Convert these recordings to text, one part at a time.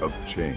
of change.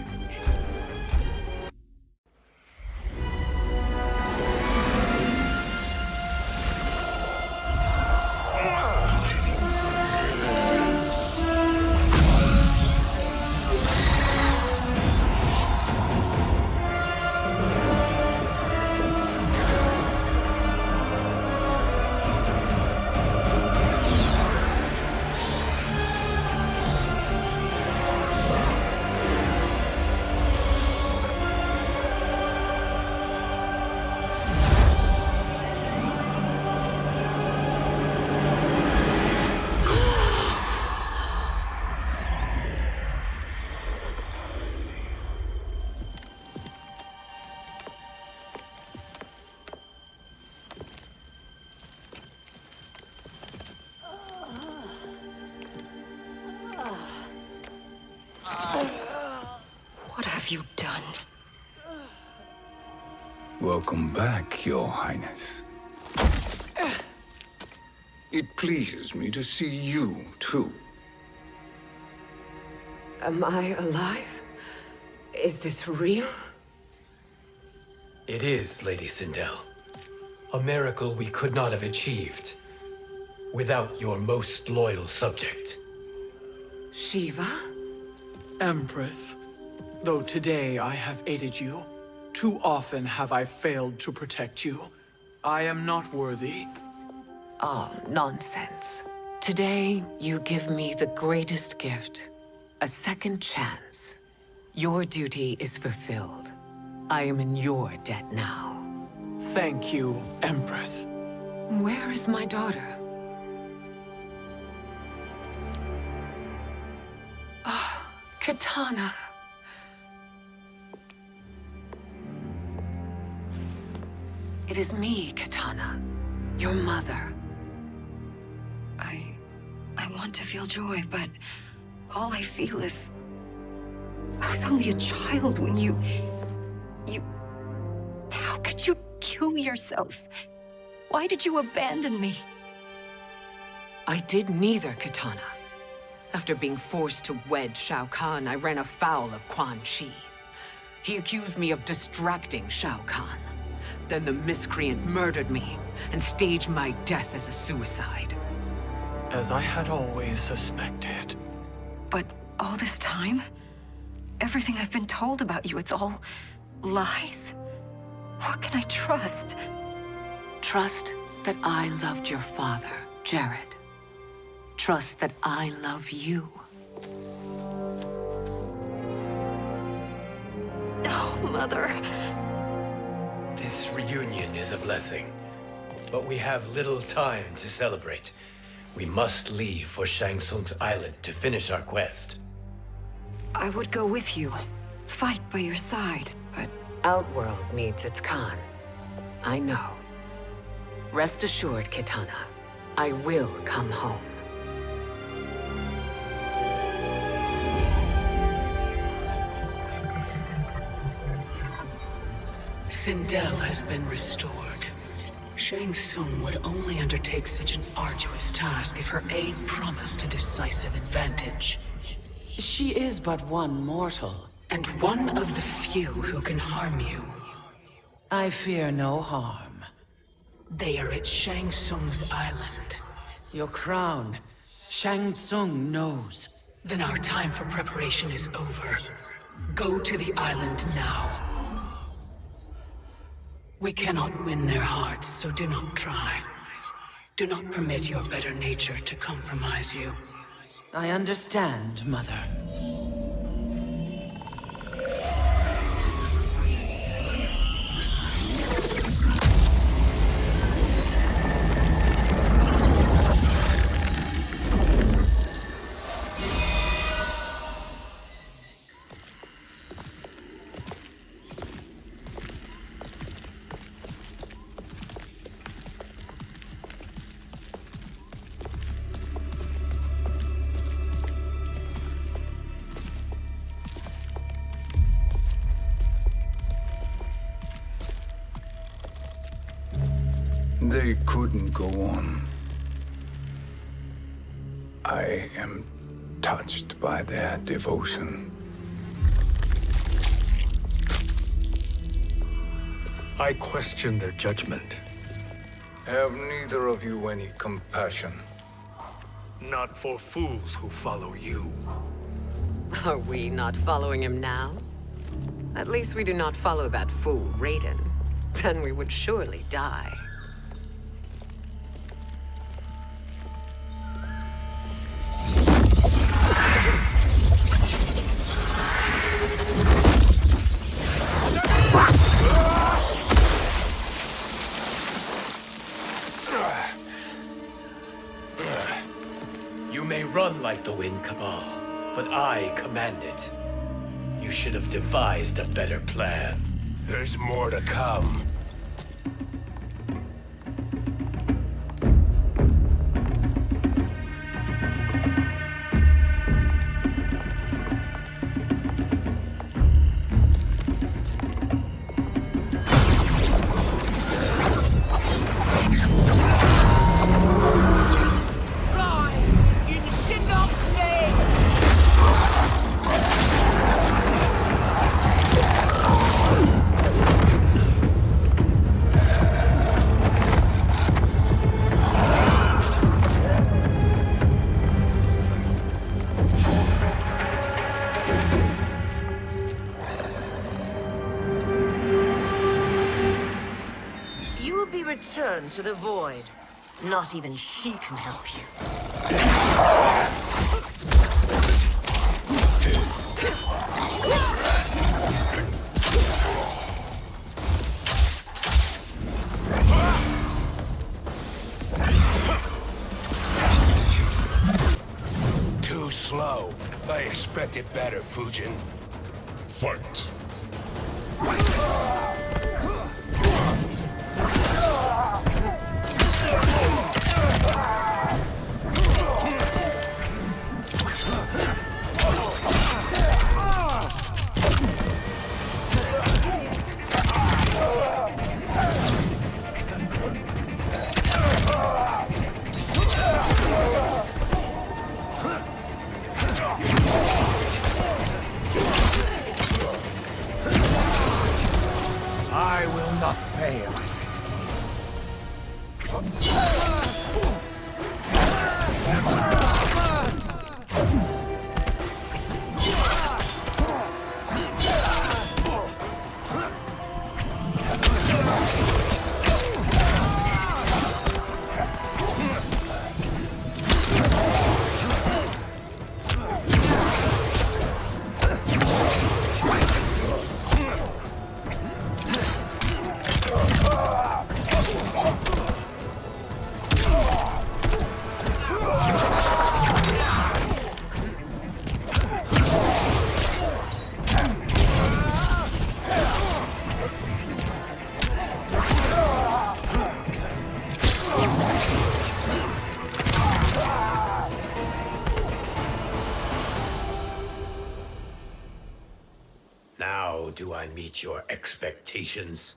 What have you done? Welcome back, Your Highness. It pleases me to see you, too. Am I alive? Is this real? It is, Lady Sindel. A miracle we could not have achieved without your most loyal subject. SHEEVA? Empress, though today I have aided you, too often have I failed to protect you. I am not worthy. Oh, nonsense. Today, you give me the greatest gift. A second chance. Your duty is fulfilled. I am in your debt now. Thank you, Empress. Where is my daughter? Ah, Katana. It is me, Katana. Your mother. I want to feel joy, but all I feel is... I was only a child when you... How could you kill yourself? Why did you abandon me? I did neither, Katana. After being forced to wed Shao Kahn, I ran afoul of Quan Chi. He accused me of distracting Shao Kahn. Then the miscreant murdered me and staged my death as a suicide. As I had always suspected. But all this time? Everything I've been told about you, it's all lies? What can I trust? Trust that I loved your father, Jared. Trust that I love you. No, Mother. This reunion is a blessing, but we have little time to celebrate. We must leave for Shang Tsung's island to finish our quest. I would go with you. Fight by your side. But Outworld needs its Khan. I know. Rest assured, Katana. I will come home. Sindel has been restored. Shang Tsung would only undertake such an arduous task if her aid promised a decisive advantage. She is but one mortal, and one of the few who can harm you. I fear no harm. They are at Shang Tsung's island. Your crown, Shang Tsung knows. Then our time for preparation is over. Go to the island now. We cannot win their hearts, so do not try. Do not permit your better nature to compromise you. I understand, Mother. They couldn't go on. I am touched by their devotion. I question their judgment. Have neither of you any compassion? Not for fools who follow you. Are we not following him now? At least we do not follow that fool, Raiden. Then we would surely die. You may run like the wind, Cabal, but I command it. You should have devised a better plan. There's more to come. Return to the void. Not even she can help you. Too slow. I expected better, Fujin. Fight! I will not fail. Now do I meet your expectations?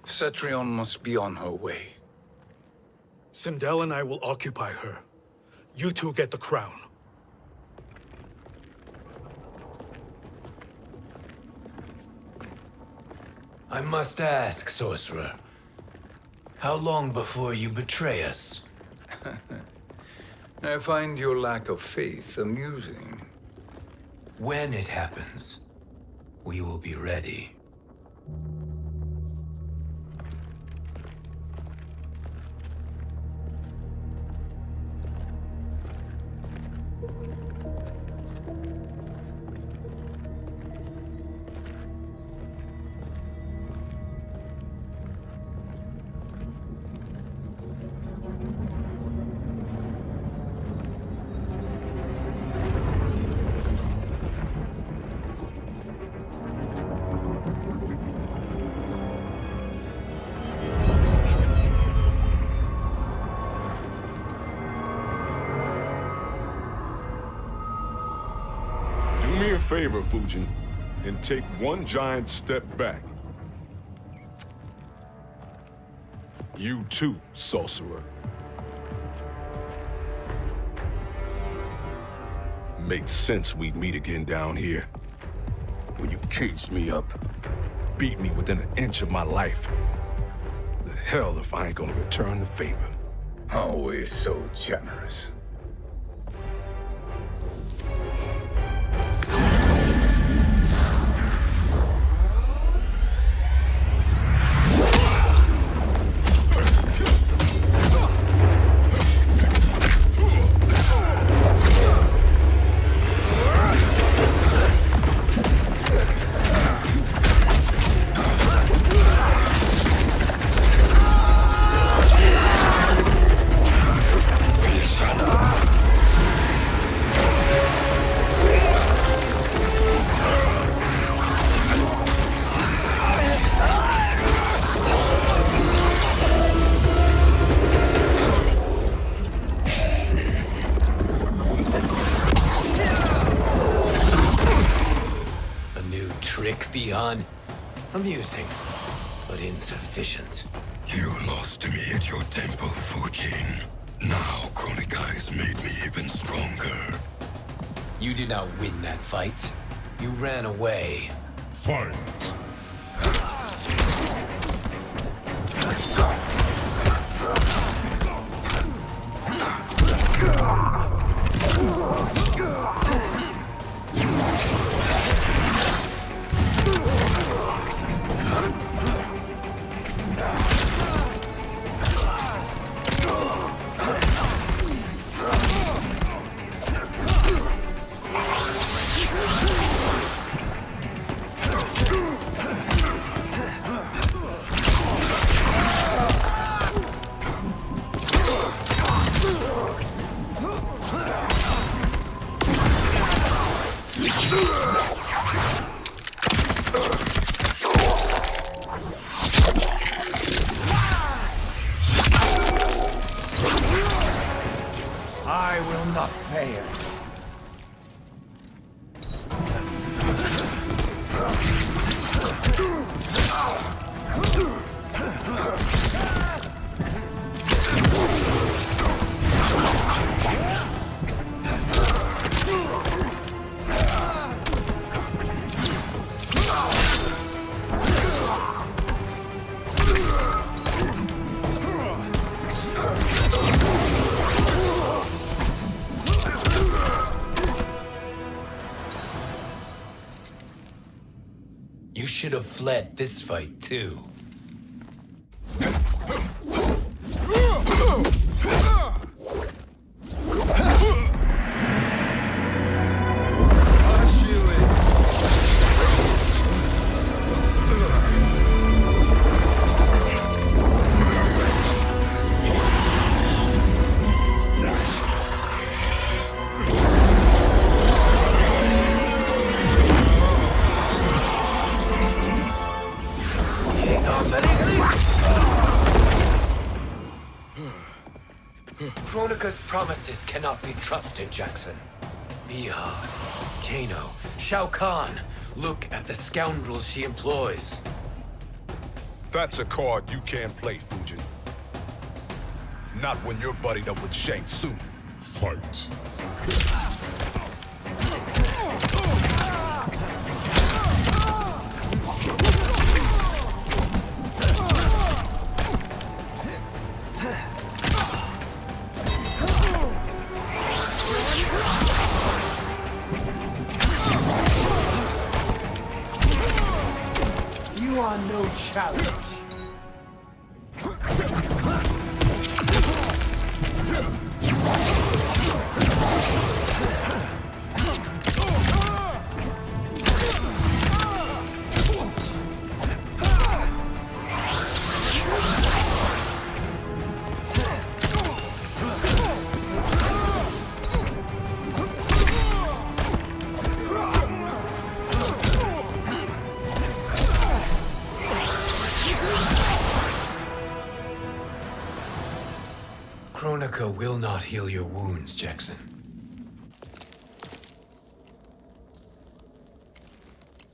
Cetrion must be on her way. Sindel and I will occupy her. You two get the crown. I must ask, sorcerer. How long before you betray us? I find your lack of faith amusing. When it happens, we will be ready. Do me a favor, Fujin, and take one giant step back. You too, sorcerer. Made sense we'd meet again down here. When you caged me up, beat me within an inch of my life. The hell if I ain't gonna return the favor. Always so generous. Beyond amusing, but insufficient. You lost to me at your temple, Fujin. Now Kronika has made me even stronger. You did not win that fight. You ran away. Fight! I will not fail. You should have fled this fight, too. Kronika's promises cannot be trusted, Jackson. Biha, Kano, Shao Kahn. Look at the scoundrels she employs. That's a card you can't play, Fujin. Not when you're buddied up with Shang Tsung. Fight! You are no challenge. Kronika will not heal your wounds, Jackson.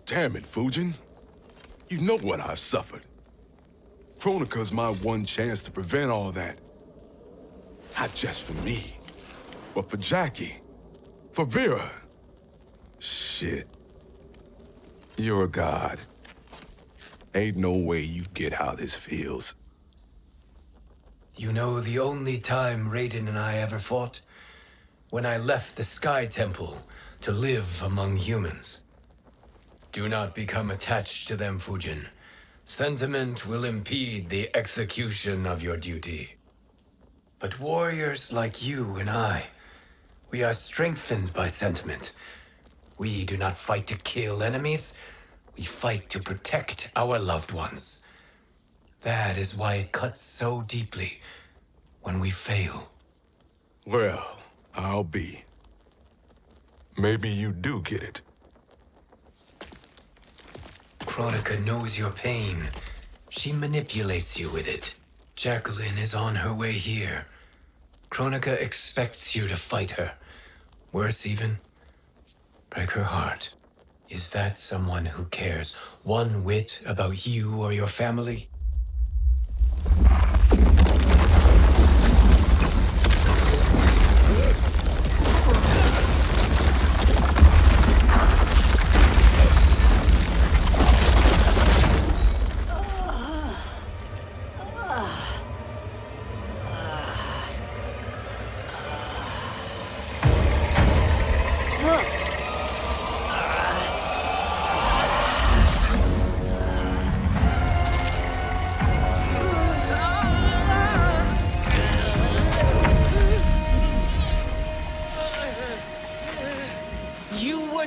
Damn it, Fujin. You know what I've suffered. Kronika's my one chance to prevent all that. Not just for me, but for Jackie, for Vera. Shit. You're a god. Ain't no way you get how this feels. You know the only time Raiden and I ever fought? When I left the Sky Temple to live among humans. Do not become attached to them, Fujin. Sentiment will impede the execution of your duty. But warriors like you and I, we are strengthened by sentiment. We do not fight to kill enemies. We fight to protect our loved ones. That is why it cuts so deeply when we fail. Well, I'll be. Maybe you do get it. Kronika knows your pain. She manipulates you with it. Jacqueline is on her way here. Kronika expects you to fight her. Worse even, break her heart. Is that someone who cares one whit about you or your family?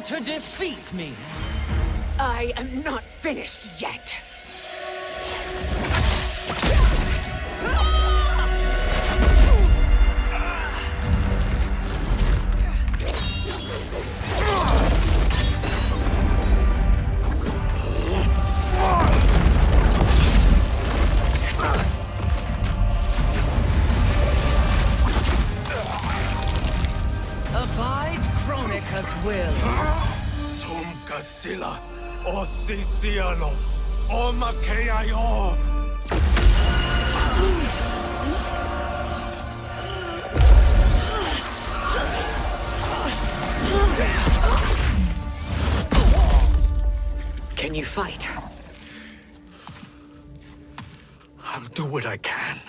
To defeat me. I am not finished yet. Abide Kronika's will. Sila, o Sisiano, o Makeayo. Can you fight? I'll do what I can.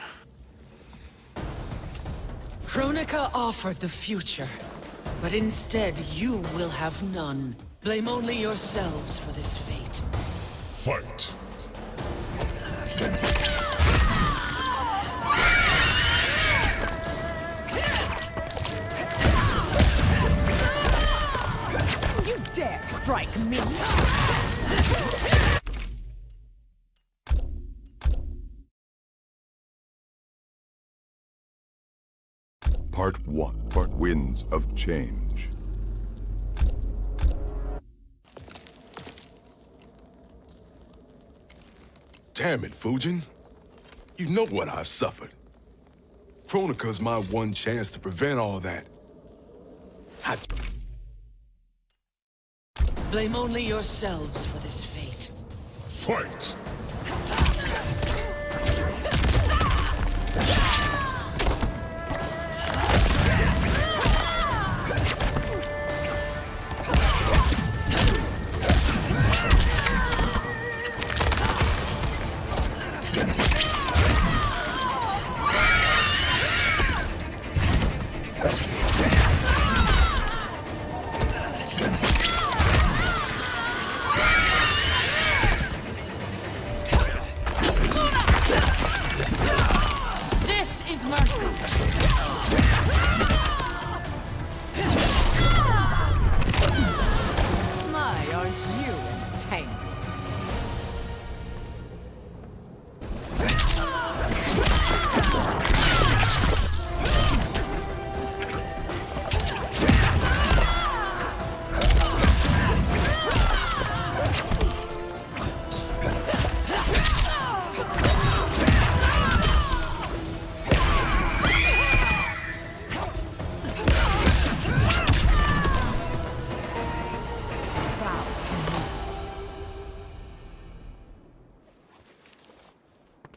Kronika offered the future, but instead you will have none. Blame only yourselves for this fate. Fight! You dare strike me! Part 1. Winds of Change. Damn it, Fujin. You know what I've suffered. Kronika's my one chance to prevent all that. Blame only yourselves for this fate. Fight!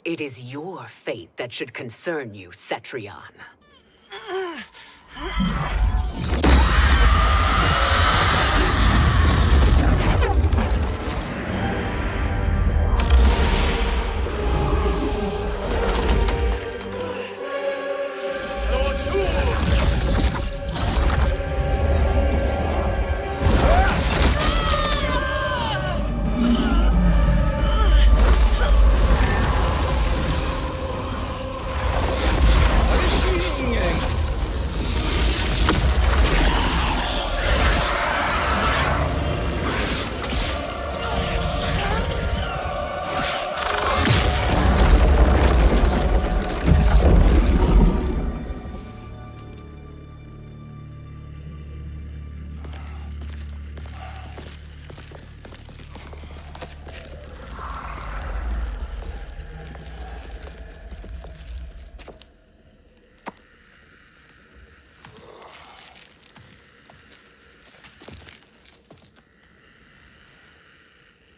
It is your fate that should concern you, Cetrion.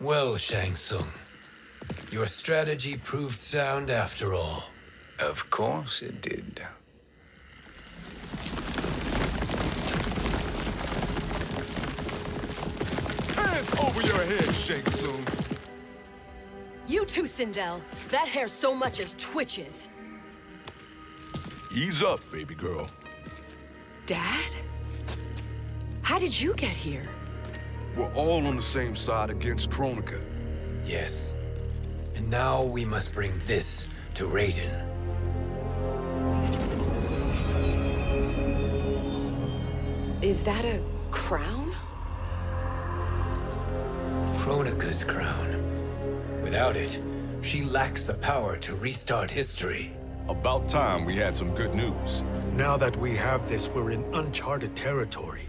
Well, Shang Tsung, your strategy proved sound after all. Of course it did. Hands over your head, Shang Tsung. You too, Sindel. That hair so much as twitches. Ease up, baby girl. Dad? How did you get here? We're all on the same side against Kronika. Yes. And now we must bring this to Raiden. Is that a crown? Kronika's crown. Without it, she lacks the power to restart history. About time we had some good news. Now that we have this, we're in uncharted territory.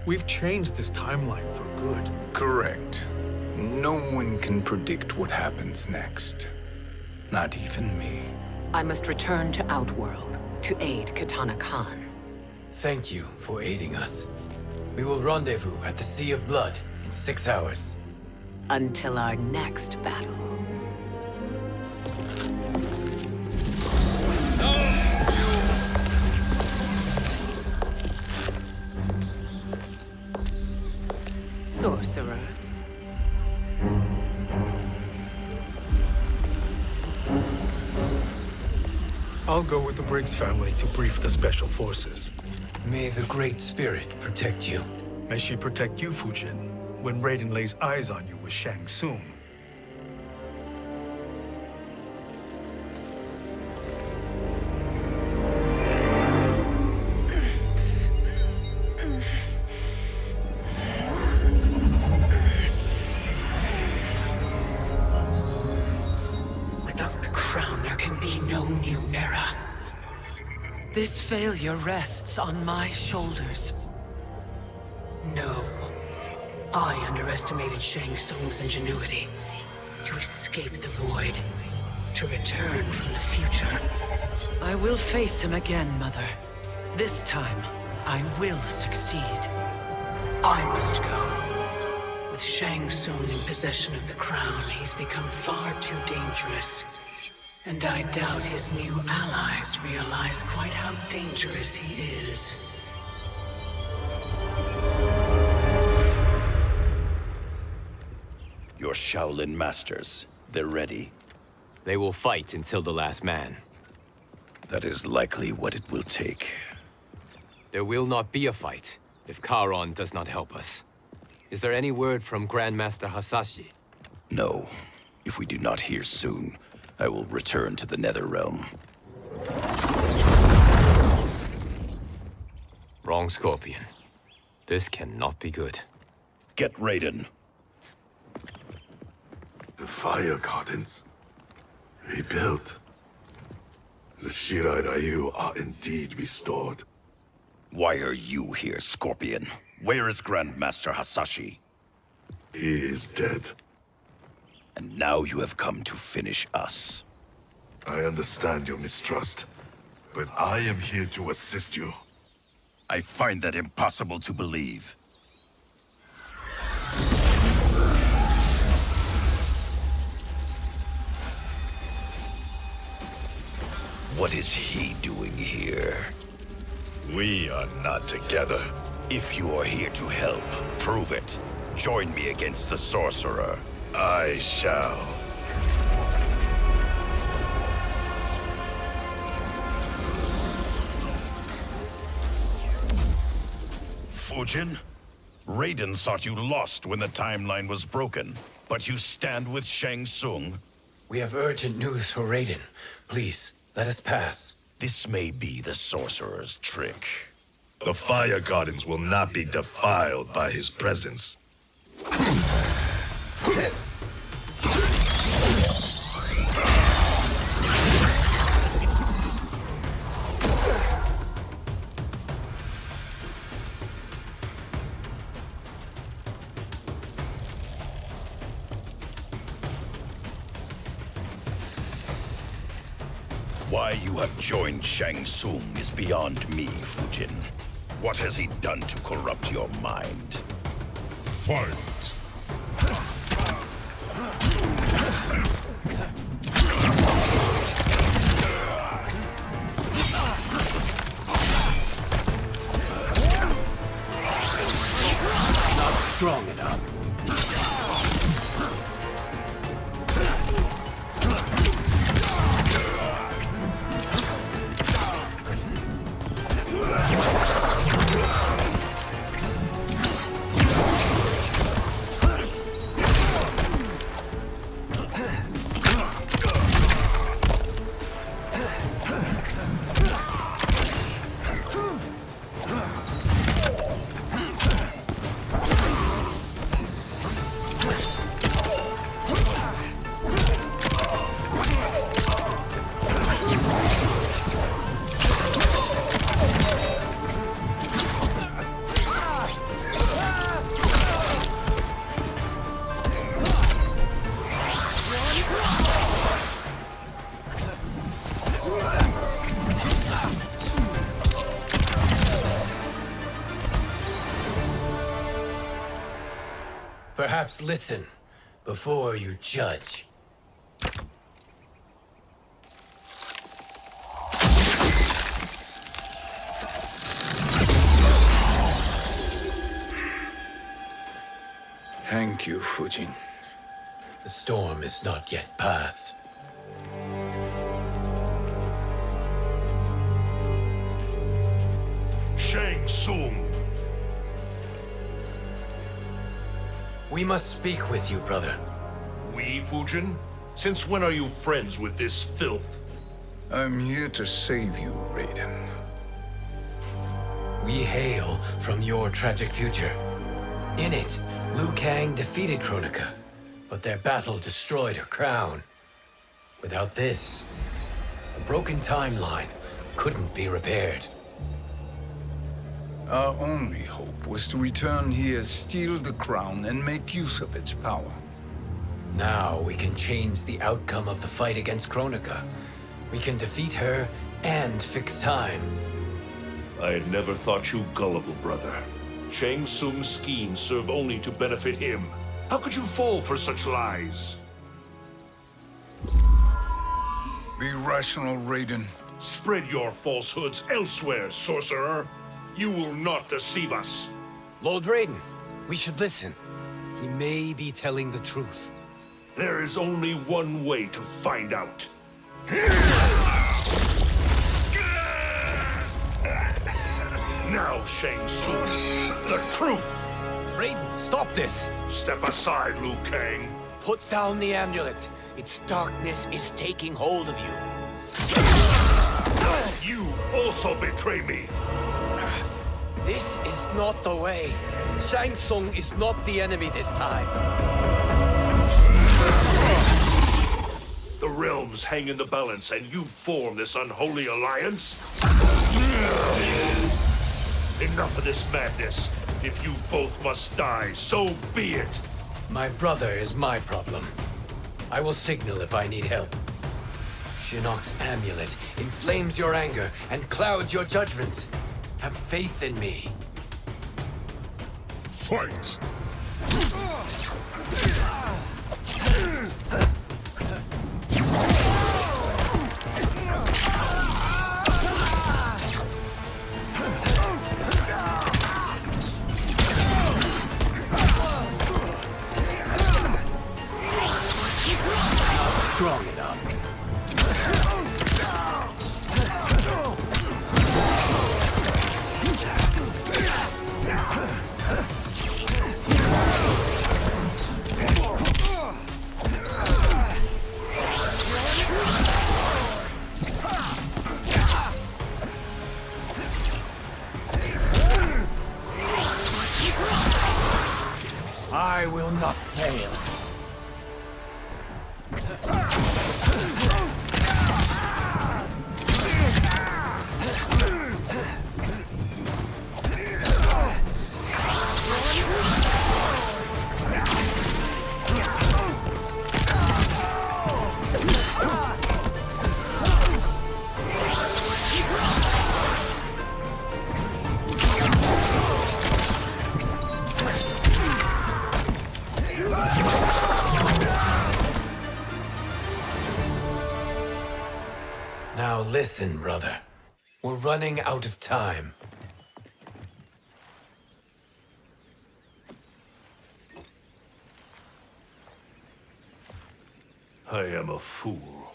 We've changed this timeline for good. Correct. No one can predict what happens next. Not even me. I must return to Outworld to aid Kitana Khan. Thank you for aiding us. We will rendezvous at the Sea of Blood in 6 hours. Until our next battle. Sorcerer. I'll go with the Briggs family to brief the Special Forces. May the Great Spirit protect you. May she protect you, Fujin, when Raiden lays eyes on you with Shang Tsung. Without the crown, there can be no new era. This failure rests on my shoulders. No. I underestimated Shang Tsung's ingenuity. To escape the void. To return from the future. I will face him again, Mother. This time, I will succeed. I must go. With Shang Tsung in possession of the crown, he's become far too dangerous. And I doubt his new allies realize quite how dangerous he is. Your Shaolin masters, they're ready. They will fight until the last man. That is likely what it will take. There will not be a fight if Charon does not help us. Is there any word from Grandmaster Hasashi? No. If we do not hear soon, I will return to the Netherrealm. Wrong, Scorpion. This cannot be good. Get Raiden. The fire gardens. Rebuilt. The Shirai Ryu are indeed restored. Why are you here, Scorpion? Where is Grandmaster Hasashi? He is dead. And now you have come to finish us. I understand your mistrust, but I am here to assist you. I find that impossible to believe. What is he doing here? We are not together. If you are here to help, prove it. Join me against the sorcerer. I shall. Fujin? Raiden thought you lost when the timeline was broken, but you stand with Shang Tsung. We have urgent news for Raiden. Please, let us pass. This may be the sorcerer's trick. The fire gardens will not be defiled by his presence. Why you have joined Shang Tsung is beyond me, Fujin. What has he done to corrupt your mind? Fight! Not strong enough. Perhaps listen before you judge. Thank you, Fujin. The storm is not yet past. Shang Tsung! We must speak with you, brother. We, Fujin? Since when are you friends with this filth? I'm here to save you, Raiden. We hail from your tragic future. In it, Liu Kang defeated Kronika, but their battle destroyed her crown. Without this, a broken timeline couldn't be repaired. Our only hope was to return here, steal the crown, and make use of its power. Now we can change the outcome of the fight against Kronika. We can defeat her and fix time. I had never thought you gullible, brother. Shang Tsung's schemes serve only to benefit him. How could you fall for such lies? Be rational, Raiden. Spread your falsehoods elsewhere, sorcerer. You will not deceive us. Lord Raiden, we should listen. He may be telling the truth. There is only one way to find out. Now, Shang Tsung, the truth! Raiden, stop this! Step aside, Liu Kang. Put down the amulet. Its darkness is taking hold of you. You also betray me. This is not the way. Shang Tsung is not the enemy this time. The realms hang in the balance, and you form this unholy alliance? Enough of this madness. If you both must die, so be it. My brother is my problem. I will signal if I need help. Shinnok's amulet inflames your anger and clouds your judgments. Have faith in me. Fight! Not strong enough. I will not fail. Listen, brother. We're running out of time. I am a fool.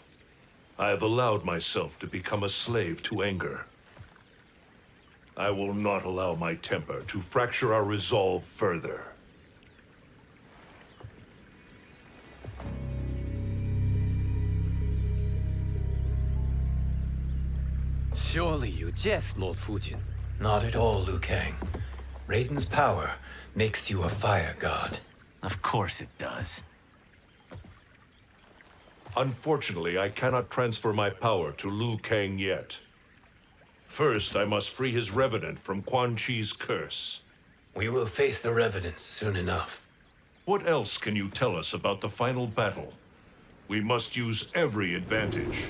I have allowed myself to become a slave to anger. I will not allow my temper to fracture our resolve further. Surely you jest, Lord Fujin. Not at all, Liu Kang. Raiden's power makes you a fire god. Of course it does. Unfortunately, I cannot transfer my power to Liu Kang yet. First, I must free his Revenant from Quan Chi's curse. We will face the Revenants soon enough. What else can you tell us about the final battle? We must use every advantage.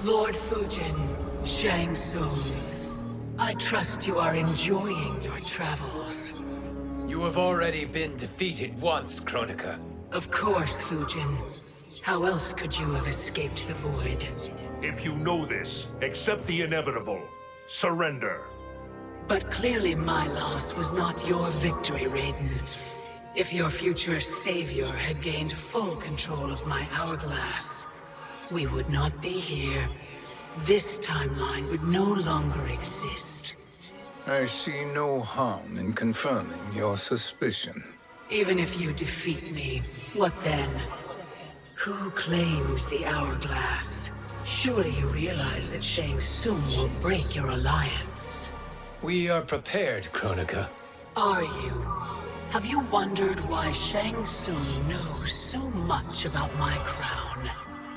Lord Fujin, Shang Tsung, I trust you are enjoying your travels. You have already been defeated once, Kronika. Of course, Fujin. How else could you have escaped the void? If you know this, accept the inevitable. Surrender. But clearly my loss was not your victory, Raiden. If your future savior had gained full control of my hourglass, we would not be here. This timeline would no longer exist. I see no harm in confirming your suspicion. Even if you defeat me, what then? Who claims the hourglass? Surely you realize that Shang Tsung will break your alliance. We are prepared, Kronika. Are you? Have you wondered why Shang Tsung knows so much about my crown?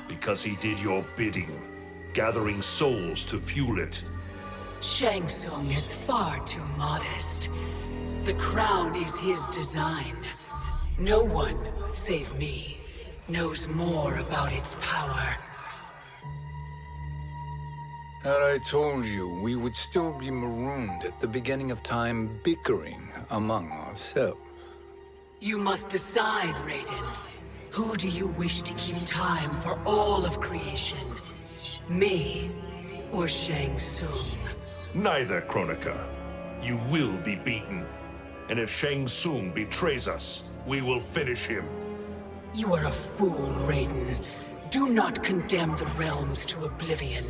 Because he did your bidding, gathering souls to fuel it. Shang Tsung is far too modest. The crown is his design. No one, save me, knows more about its power. Had I told you, we would still be marooned at the beginning of time, bickering among ourselves. You must decide, Raiden. Who do you wish to keep time for all of creation? Me or Shang Tsung? Neither, Kronika. You will be beaten. And if Shang Tsung betrays us, we will finish him. You are a fool, Raiden. Do not condemn the realms to oblivion.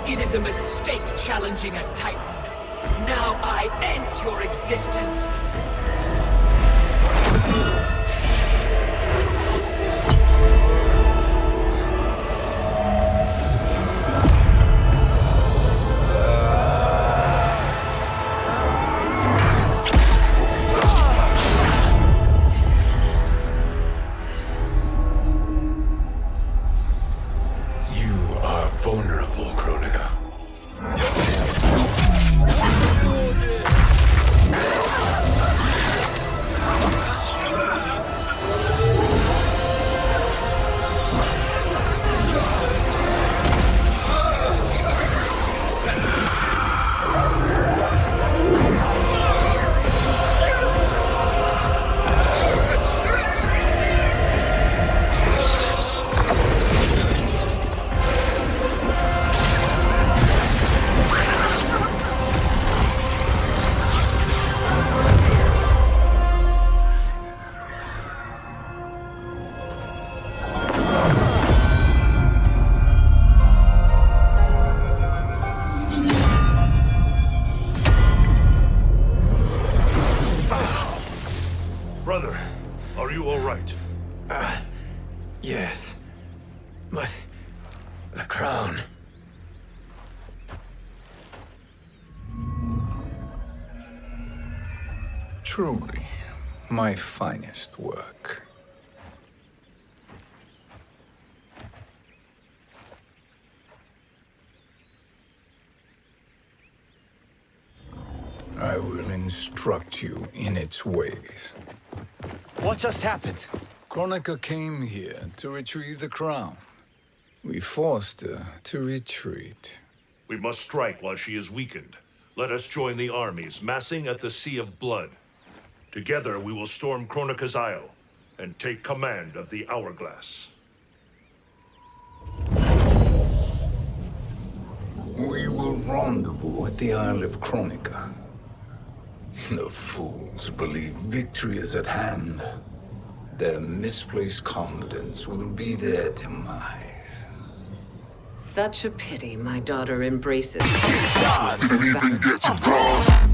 It is a mistake challenging a Titan. Now I end your existence. You are vulnerable, Kronika. down. Truly, my finest work. I will instruct you in its ways. What just happened? Kronika came here to retrieve the crown. We forced her to retreat. We must strike while she is weakened. Let us join the armies, massing at the Sea of Blood. Together we will storm Kronika's Isle and take command of the Hourglass. We will rendezvous at the Isle of Kronika. The fools believe victory is at hand. Their misplaced confidence will be their demise. Such a pity my daughter embraces. Don't even get to cross.